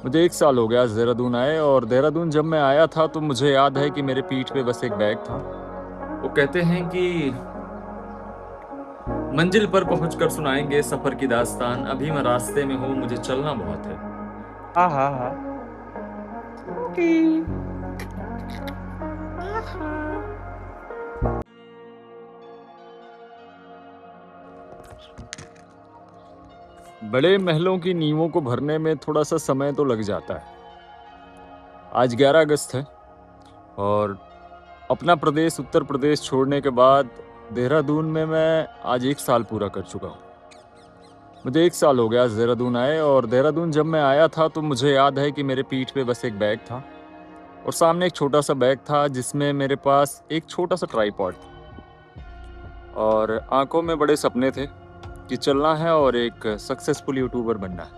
मुझे 1 साल हो गया देहरादून आए, और देहरादून जब मैं आया था तो मुझे याद है कि मेरे पीठ पे बस एक बैग था। वो कहते हैं कि मंजिल पर पहुंचकर सुनाएंगे सफर की दास्तान, अभी मैं रास्ते में हूँ, मुझे चलना बहुत है। हाँ हाँ हाँ। बड़े महलों की नींवों को भरने में थोड़ा सा समय तो लग जाता है। आज 11 अगस्त है, और अपना प्रदेश उत्तर प्रदेश छोड़ने के बाद देहरादून में मैं आज 1 साल पूरा कर चुका हूँ। मुझे 1 साल हो गया देहरादून आए, और देहरादून जब मैं आया था तो मुझे याद है कि मेरे पीठ पे बस एक बैग था, और सामने एक छोटा सा बैग था जिसमें मेरे पास एक छोटा सा ट्राइपॉड था, और आंखों में बड़े सपने थे कि चलना है और एक सक्सेसफुल यूट्यूबर बनना है।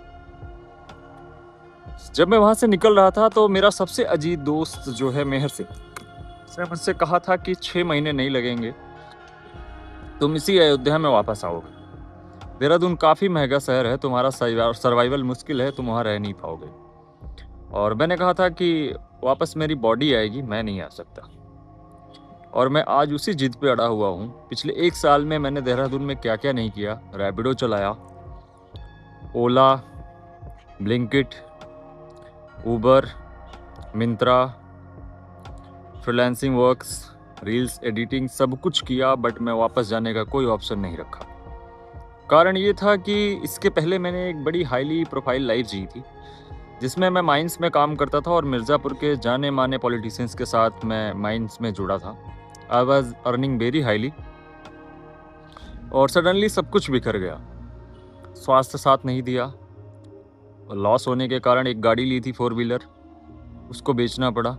जब मैं वहां से निकल रहा था तो मेरा सबसे अजीज दोस्त जो है मेहर सिंह, उसने मुझसे कहा था कि 6 महीने नहीं लगेंगे, तुम इसी अयोध्या में वापस आओगे। देहरादून काफ़ी महंगा शहर है, तुम्हारा सर्वाइवल मुश्किल है, तुम वहाँ रह नहीं पाओगे। और मैंने कहा था कि वापस मेरी बॉडी आएगी, मैं नहीं आ सकता। और मैं आज उसी जिद पे अड़ा हुआ हूँ। पिछले 1 साल में मैंने देहरादून में क्या क्या नहीं किया। रैपिडो चलाया, Ola, Blinkit, Uber, Myntra, freelancing works, reels editing, सब कुछ किया, बट मैं वापस जाने का कोई ऑप्शन नहीं रखा। कारण ये था कि इसके पहले मैंने एक बड़ी हाईली प्रोफाइल लाइफ जी थी, जिसमें मैं माइंस में काम करता था और मिर्ज़ापुर के जाने माने पॉलिटिशियंस के साथ मैं माइंस में जुड़ा था। I was earning very highly, और सडनली सब कुछ बिखर गया। स्वास्थ्य साथ नहीं दिया, और लॉस होने के कारण एक गाड़ी ली थी 4 व्हीलर, उसको बेचना पड़ा।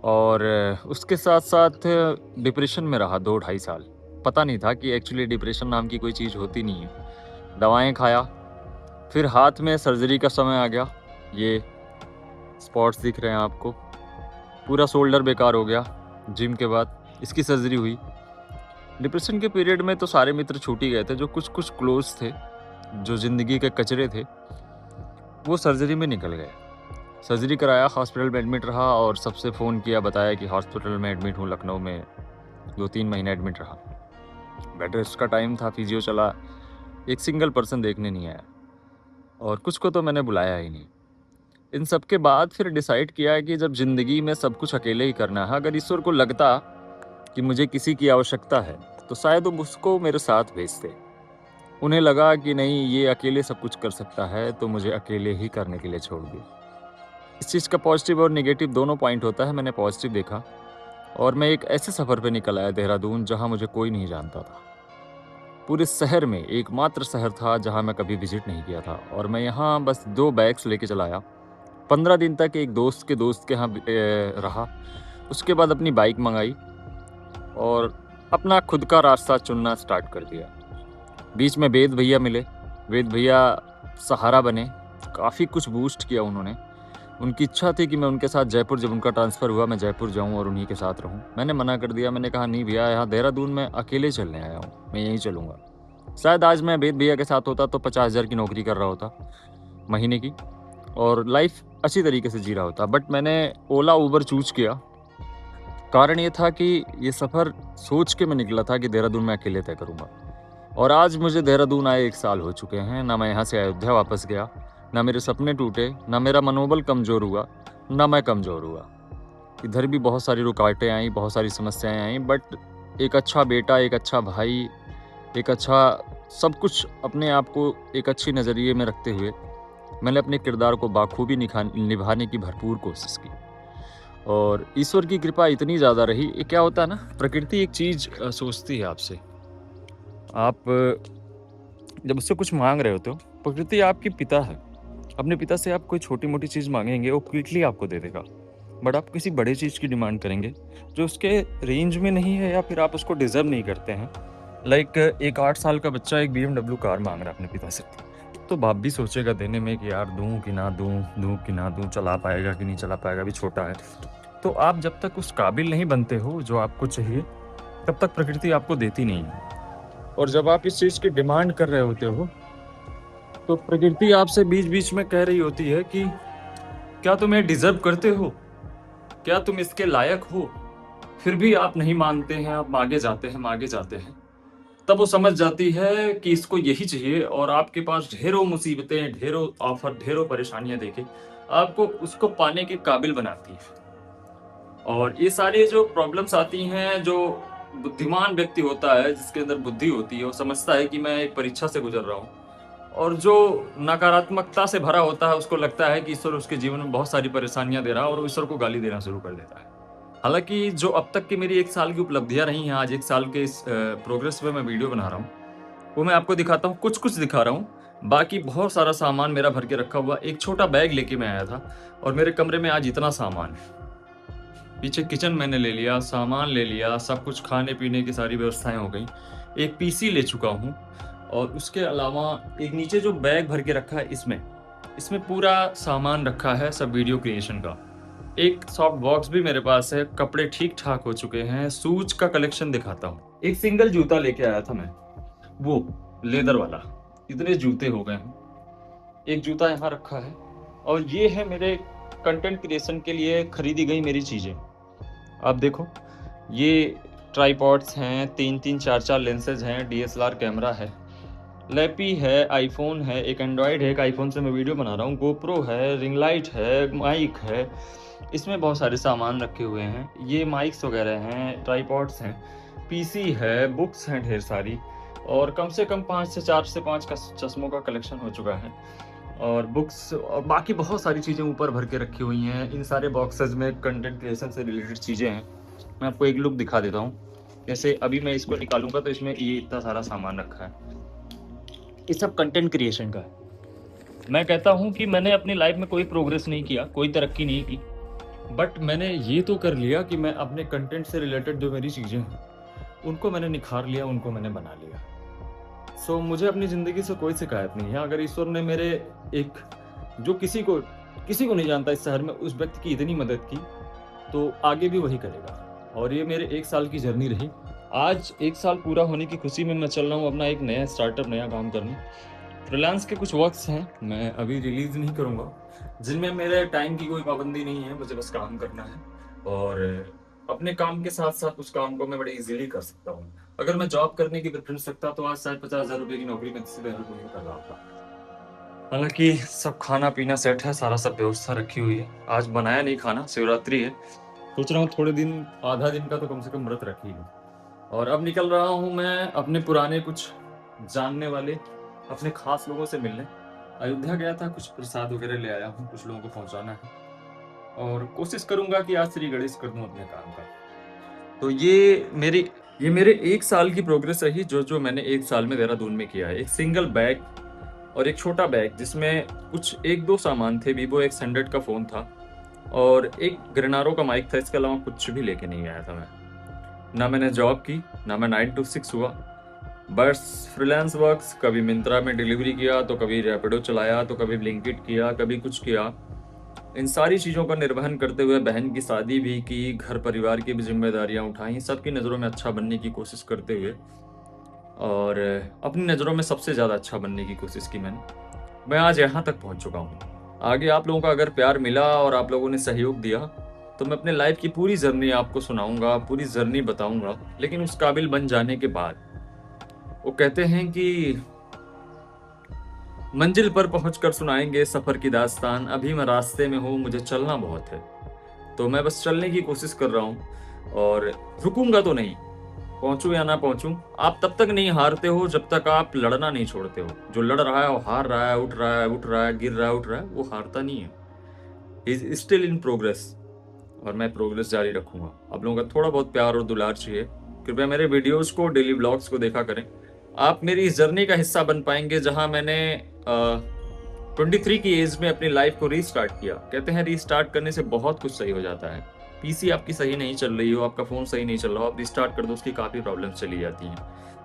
और उसके साथ साथ डिप्रेशन में रहा 2 ढाई साल। पता नहीं था कि एक्चुअली डिप्रेशन नाम की कोई चीज़ होती नहीं है। दवाएं खाया, फिर हाथ में सर्जरी का समय आ गया। ये स्पॉट्स दिख रहे हैं आपको, पूरा शोल्डर बेकार हो गया। जिम के बाद इसकी सर्जरी हुई। डिप्रेशन के पीरियड में तो सारे मित्र छूट ही गए थे, जो कुछ कुछ क्लोज थे, जो ज़िंदगी के कचरे थे, वो सर्जरी में निकल गए। सर्जरी कराया, हॉस्पिटल में एडमिट रहा, और सबसे फ़ोन किया, बताया कि हॉस्पिटल में एडमिट हूँ, लखनऊ में 2-3 महीने एडमिट रहा। बेड रेस्ट का टाइम था, फिजियो चला, एक सिंगल पर्सन देखने नहीं आया, और कुछ को तो मैंने बुलाया ही नहीं। इन सब के बाद फिर डिसाइड किया कि जब ज़िंदगी में सब कुछ अकेले ही करना है, अगर ईश्वर को लगता कि मुझे किसी की आवश्यकता है तो शायद वो मुझको मेरे साथ भेजते। उन्हें लगा कि नहीं, ये अकेले सब कुछ कर सकता है, तो मुझे अकेले ही करने के लिए छोड़ दिया। इस चीज़ का पॉजिटिव और नेगेटिव दोनों पॉइंट होता है। मैंने पॉजिटिव देखा, और मैं एक ऐसे सफ़र पे निकल आया देहरादून, जहाँ मुझे कोई नहीं जानता था। पूरे शहर में एकमात्र शहर था जहाँ मैं कभी विजिट नहीं किया था, और मैं यहाँ बस 2 बैग्स लेके चला आया। 15 दिन तक एक दोस्त के यहाँ रहा। उसके बाद अपनी बाइक मंगाई और अपना खुद का रास्ता चुनना स्टार्ट कर दिया। बीच में वेद भैया मिले। वेद भैया सहारा बने, काफ़ी कुछ बूस्ट किया उन्होंने। उनकी इच्छा थी कि मैं उनके साथ जयपुर, जब उनका ट्रांसफ़र हुआ, मैं जयपुर जाऊँ और उन्हीं के साथ रहूँ। मैंने मना कर दिया। मैंने कहा नहीं भैया, यहाँ देहरादून में अकेले चलने आया हूँ, मैं यहीं चलूँगा। शायद आज मैं वेद भैया के साथ होता तो 50,000 की नौकरी कर रहा होता महीने की, और लाइफ अच्छी तरीके से जी रहा होता। बट मैंने ओला ऊबर चूज़ किया। कारण ये था कि ये सफ़र सोच के मैं निकला था कि देहरादून में अकेले तय करूँगा, और आज मुझे देहरादून आए 1 साल हो चुके हैं। ना मैं यहाँ से अयोध्या वापस गया, ना मेरे सपने टूटे, ना मेरा मनोबल कमज़ोर हुआ, ना मैं कमज़ोर हुआ। इधर भी बहुत सारी रुकावटें आईं, बहुत सारी समस्याएं आईं, बट एक अच्छा बेटा, एक अच्छा भाई, एक अच्छा सब कुछ अपने आप को एक अच्छी नज़रिए में रखते हुए मैंने अपने किरदार को बाखूबी निभाने की भरपूर कोशिश की, और ईश्वर की कृपा इतनी ज़्यादा रही। ये क्या होता है ना, प्रकृति एक चीज़ सोचती है आपसे। आप जब उससे कुछ मांग रहे होते हो, प्रकृति आपकी पिता है। अपने पिता से आप कोई छोटी मोटी चीज़ मांगेंगे, वो क्विकली आपको दे देगा। बट आप किसी बड़े चीज़ की डिमांड करेंगे जो उसके रेंज में नहीं है, या फिर आप उसको डिज़र्व नहीं करते हैं। लाइक एक 8 साल का बच्चा एक BMW कार मांग रहा है अपने पिता से, तो बाप भी सोचेगा देने में कि यार दूँ कि ना दूँ, दूँ कि ना दूँ, चला पाएगा कि नहीं चला पाएगा, अभी छोटा है। तो आप जब तक उस काबिल नहीं बनते हो जो आपको चाहिए, तब तक प्रकृति आपको देती नहीं है। और जब आप इस चीज़ की डिमांड कर रहे होते हो, तो प्रकृति आपसे बीच बीच में कह रही होती है कि क्या तुम ये डिजर्व करते हो? क्या तुम इसके लायक हो? फिर भी आप नहीं मानते हैं, आप आगे जाते हैं, आगे जाते हैं। तब वो समझ जाती है कि इसको यही चाहिए और आपके पास ढेरों मुसीबतें, ढेरों ऑफर, ढेरों परेशानियाँ देके आपको उसको पाने के काबिल बनाती है। और ये सारी जो प्रॉब्लम्स आती हैं, जो बुद्धिमान व्यक्ति होता है, जिसके अंदर बुद्धि होती है, वो समझता है कि मैं एक परीक्षा से गुज़र रहा हूँ। और जो नकारात्मकता से भरा होता है, उसको लगता है कि ईश्वर उसके जीवन में बहुत सारी परेशानियाँ दे रहा है और वो ईश्वर को गाली देना शुरू कर देता है। हालाँकि जो अब तक की मेरी 1 साल की उपलब्धियाँ रही हैं, आज 1 साल के इस प्रोग्रेस पे मैं वीडियो बना रहा हूँ, वो मैं आपको दिखाता हूँ, कुछ-कुछ दिखा रहा हूँ। बाकी बहुत सारा सामान मेरा भर के रखा हुआ, एक छोटा बैग लेके मैं आया था और मेरे कमरे में आज इतना सामान है। पीछे किचन मैंने ले लिया, सामान ले लिया, सब कुछ खाने-पीने की सारी व्यवस्थाएँ हो गई। एक पीसी ले चुका हूँ और उसके अलावा एक नीचे जो बैग भर के रखा है इसमें पूरा सामान रखा है सब वीडियो क्रिएशन का। एक सॉफ्ट बॉक्स भी मेरे पास है, कपड़े ठीक-ठाक हो चुके हैं, शूज़ का कलेक्शन दिखाता हूँ। एक सिंगल जूता लेके आया था मैं, वो लेदर वाला, इतने जूते हो गए हैं। एक जूता यहाँ रखा है और ये है मेरे कंटेंट क्रिएशन के लिए खरीदी गई मेरी चीज़ें। आप देखो, ये ट्राइपॉड्स हैं, 3-3 4-4 लेंसेज़ हैं, डीएसएलआर कैमरा है, लैपी है, आईफ़ोन है, एक एंड्रॉयड है, एक आईफ़ोन से मैं वीडियो बना रहा हूँ, गोप्रो है, रिंग लाइट है, माइक है, इसमें बहुत सारे सामान रखे हुए हैं। ये माइक्स वगैरह हैं, ट्राइपॉड्स हैं, पीसी है, बुक्स हैं ढेर सारी और कम से कम 5 से 4 से 5 का चश्मों का कलेक्शन हो चुका है। और बुक्स और बाकी बहुत सारी चीज़ें ऊपर भर के रखी हुई हैं। इन सारे बॉक्सेस में कंटेंट क्रिएशन से रिलेटेड चीज़ें हैं। मैं आपको एक लुक दिखा देता हूँ। जैसे अभी मैं इसको निकालूँगा तो इसमें ये इतना सारा सामान रखा है। ये सब कंटेंट क्रिएशन का है। मैं कहता हूँ कि मैंने अपनी लाइफ में कोई प्रोग्रेस नहीं किया, कोई तरक्की नहीं की, बट मैंने ये तो कर लिया कि मैं अपने कंटेंट से रिलेटेड जो मेरी चीज़ें हैं, उनको मैंने निखार लिया, उनको मैंने बना लिया। सो मुझे अपनी ज़िंदगी से कोई शिकायत नहीं है। अगर ईश्वर ने मेरे एक जो किसी को नहीं जानता इस शहर में, उस व्यक्ति की इतनी मदद की, तो आगे भी वही करेगा। और ये मेरे 1 साल की जर्नी रही। आज 1 साल पूरा होने की खुशी में मैं चल रहा हूँ अपना एक नया स्टार्टअप, नया काम करने। फ्रीलांस के कुछ वर्क्स हैं, मैं अभी रिलीज़ नहीं करूँगा, जिनमें मेरे टाइम की कोई पाबंदी नहीं है, मुझे बस काम करना है और अपने काम के साथ-साथ उस काम को मैं बड़े ईज़िली कर सकता हूँ। अगर मैं जॉब करने की प्रेफ़रेंस रखता तो आज शायद 50,000 रुपए की नौकरी में सीधे हेल्प नहीं कर रहा होता। हालाँकि सब खाना-पीना सेट है, सारा सब व्यवस्था रखी हुई है। आज बनाया नहीं खाना, शिवरात्रि है। सोच रहा हूँ थोड़े दिन, आधा दिन का तो कम से कम व्रत रख ही लूँ। और अब निकल रहा हूँ मैं अपने पुराने कुछ जानने वाले, अपने ख़ास लोगों से मिलने। अयोध्या गया था, कुछ प्रसाद वग़ैरह ले आया हूँ, कुछ लोगों को पहुँचाना है और कोशिश करूँगा कि आज श्री गणेश कर दूँ अपने काम का। तो ये मेरे 1 साल की प्रोग्रेस रही, जो मैंने 1 साल में देहरादून में किया है। एक सिंगल बैग और एक छोटा बैग जिसमें कुछ 1-2 सामान थे, वीवो X100 का फ़ोन था और एक ग्रेनारो का माइक था, इसके अलावा कुछ भी लेके नहीं आया था मैं। ना मैंने जॉब की, ना मैं 9 टू 6 हुआ, बस फ्रीलांस वर्क्स, कभी मिंत्रा में डिलीवरी किया, तो कभी रैपिडो चलाया, तो कभी ब्लिंकिट किया, कभी कुछ किया। इन सारी चीज़ों का निर्वहन करते हुए बहन की शादी भी की, घर परिवार की भी ज़िम्मेदारियाँ उठाई, सबकी नज़रों में अच्छा बनने की कोशिश करते हुए और अपनी नज़रों में सबसे ज़्यादा अच्छा बनने की कोशिश की मैंने। मैं आज यहाँ तक पहुँच चुका हूँ। आगे आप लोगों का अगर प्यार मिला और आप लोगों ने सहयोग दिया, तो मैं अपने लाइफ़ की पूरी जर्नी आपको सुनाऊँगा, पूरी जर्नी बताऊँगा, लेकिन उस काबिल बन जाने के बाद। वो कहते हैं कि मंजिल पर पहुँचकर सुनाएँगे सफ़र की दास्तान, अभी मैं रास्ते में हूँ, मुझे चलना बहुत है। तो मैं बस चलने की कोशिश कर रहा हूँ और रुकूँगा तो नहीं, पहुँचूँ या ना पहुँचूँ, आप तब तक नहीं हारते हो जब तक आप लड़ना नहीं छोड़ते हो। जो लड़ रहा है वो हार रहा है, उठ रहा है, उठ रहा है, गिर रहा है, उठ रहा है, वो हारता नहीं है। He is still in progress और मैं प्रोग्रेस जारी रखूँगा। आप लोगों का थोड़ा बहुत प्यार और दुलार चाहिए। कृपया मेरे वीडियोज़ को, डेली व्लॉग्स को देखा करें। आप मेरी इस जर्नी का हिस्सा बन पाएँगे जहाँ मैंने 23 की एज में अपनी लाइफ़ को रीस्टार्ट किया। कहते हैं रीस्टार्ट करने से बहुत कुछ सही हो जाता है। पीसी आपकी सही नहीं चल रही हो, आपका फ़ोन सही नहीं चल रहा हो, आप रिस्टार्ट कर दो, उसकी काफ़ी प्रॉब्लम्स चली जाती हैं।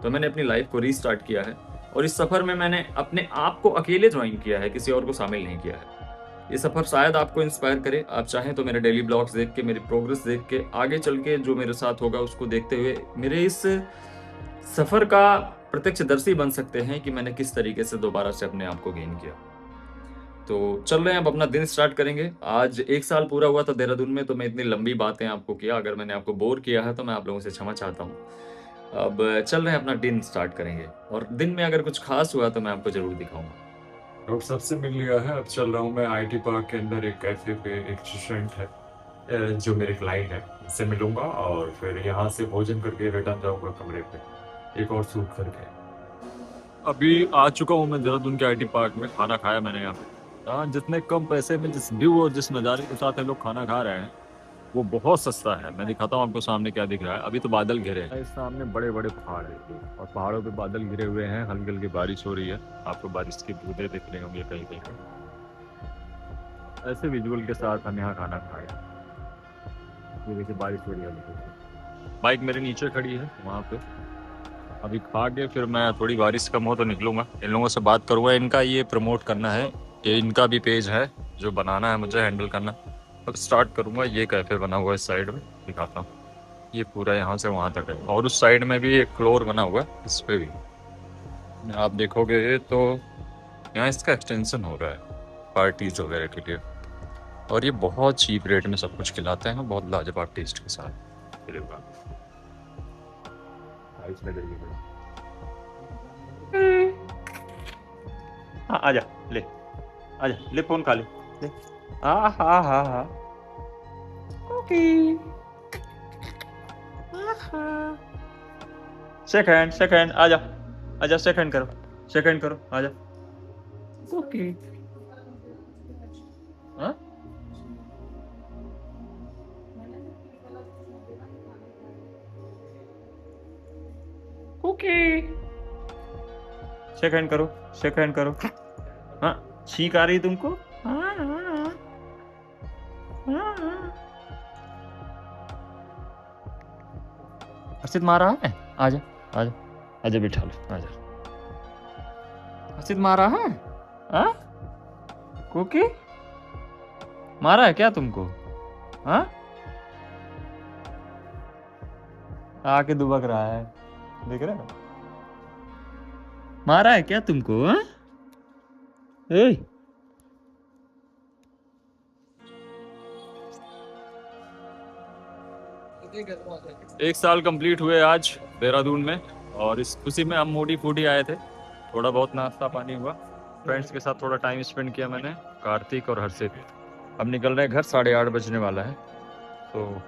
तो मैंने अपनी लाइफ़ को रीस्टार्ट किया है और इस सफ़र में मैंने अपने आप को अकेले जॉइन किया है, किसी और को शामिल नहीं किया है। ये सफ़र शायद आपको इंस्पायर करे। आप चाहें तो मेरे डेली ब्लॉग्स देख के, मेरी प्रोग्रेस देख के, आगे चल के जो मेरे साथ होगा उसको देखते हुए मेरे इस सफ़र का प्रत्यक्षदर्शी बन सकते हैं कि मैंने किस तरीके से दोबारा से अपने आप को गेन किया। तो चल रहे हैं, अब अपना दिन स्टार्ट करेंगे। आज 1 साल पूरा हुआ था देहरादून में, तो मैं इतनी लंबी बातें आपको किया, अगर मैंने आपको बोर किया है तो मैं आप लोगों से क्षमा चाहता हूँ। अब चल रहे हैं, अपना दिन स्टार्ट करेंगे और दिन में अगर कुछ खास हुआ तो मैं आपको ज़रूर दिखाऊँगा। डॉक्टर साहब से मिल लिया है, अब चल रहा हूँ मैं आईटी पार्क के अंदर एक कैफ़े पे, एक रेस्टोरेंट है जो मेरे क्लाइंट है, उससे मिलूँगा और फिर यहाँ से भोजन करके रिटर्न जाऊँगा कमरे पे, एक और सूट करके। अभी आ चुका हूँ मैं देहरादून के आईटी पार्क में, खाना खाया मैंने यहाँ पे। हाँ, जितने कम पैसे में जिस व्यू और जिस नज़ारे के साथ ये लोग खाना खा रहे हैं, वो बहुत सस्ता है। मैं दिखाता हूँ आपको सामने क्या दिख रहा है। अभी तो बादल घिरे हैं, इस सामने बड़े-बड़े पहाड़ हैं और पहाड़ों पे बादल घिरे हुए हैं, हल्की-हल्की बारिश हो रही है। आपको बारिश की बूंदें दिख रही होंगी कहीं-कहीं पे। ऐसे विजुअल के साथ हम यहाँ खाना खाए। ये देखिए बारिश हो रही है हल्की-हल्की। बाइक मेरे नीचे खड़ी है वहाँ पे। अभी खा के फिर मैं थोड़ी बारिश कम हो तो निकलूँगा। इन लोगों से बात करूँगा, इनका ये प्रमोट करना है। ये इनका भी पेज है जो बनाना है मुझे हैंडल करना। अब स्टार्ट करूँगा। ये कैफ़े बना हुआ है इस साइड में, दिखाता हूँ। ये पूरा यहाँ से वहाँ तक है और उस साइड में भी एक फ्लोर बना हुआ है, इस पे भी। आप देखोगे तो यहाँ इसका एक्सटेंशन हो रहा है पार्टीज़ वगैरह के लिए और ये बहुत चीप रेट में सब कुछ खिलाते हैं, बहुत लाजवाब टेस्ट के साथ। ये देखो आप। आइस लग रही है बड़ी। हाँ, आजा ले, आजा ले, फोन खा ले, ले। हाँ हाँ हाँ हाँ, ओके। शेक हैंड, आजा, आजा, शेक हैंड करो, आजा, ओके। हाँ, ओके। शेक हैंड करो। हाँ, छींक आ रही तुमको? हाँ हाँ हाँ हाँ। हर्षित मारा है? आजा, आजा, आजा, बिठा लो, आजा। हर्षित मारा है? हाँ, कुकी मारा है क्या तुमको? हाँ, आके दुबक रहा है, देख रहे हो? मारा है क्या तुमको? हाँ, ए, 1 साल कंप्लीट हुए आज देहरादून में और इस खुशी में हम मोटी फूटी आए थे। थोड़ा बहुत नाश्ता पानी हुआ, फ्रेंड्स के साथ थोड़ा टाइम स्पेंड किया मैंने, कार्तिक और हर्षित। अब निकल रहे हैं घर, 8:30 बजने वाला है। तो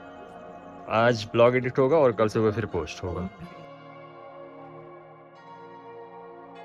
आज ब्लॉग एडिट होगा और कल सुबह फिर पोस्ट होगा।